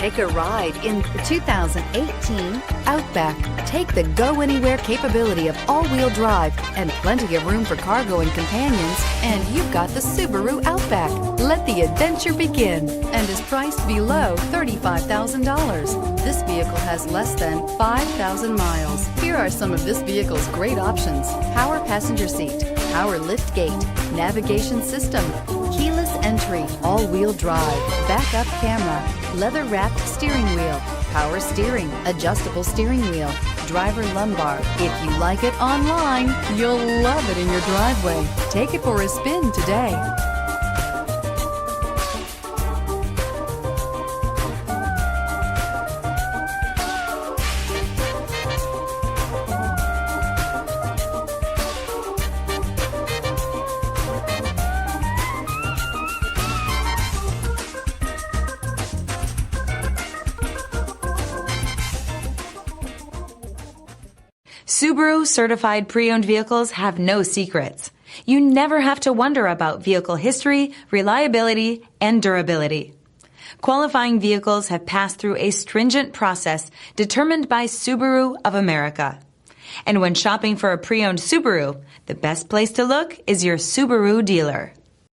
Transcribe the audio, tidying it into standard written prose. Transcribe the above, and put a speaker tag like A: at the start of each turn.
A: Take a ride in the 2018 Outback. Take the go-anywhere capability of all-wheel drive and plenty of room for cargo and companions, and you've got the Subaru Outback. Let the adventure begin, and is priced below $35,000. This vehicle has less than 5,000 miles. Here are some of this vehicle's great options: power passenger seat, power lift gate, navigation system, keyless entry, all-wheel drive, backup camera, leather-wrapped steering wheel, power steering, adjustable steering wheel, driver lumbar. If you like it online, you'll love it in your driveway. Take it for a spin today.
B: Subaru certified pre-owned vehicles have no secrets. You never have to wonder about vehicle history, reliability, and durability. Qualifying vehicles have passed through a stringent process determined by Subaru of America. And when shopping for a pre-owned Subaru, the best place to look is your Subaru dealer.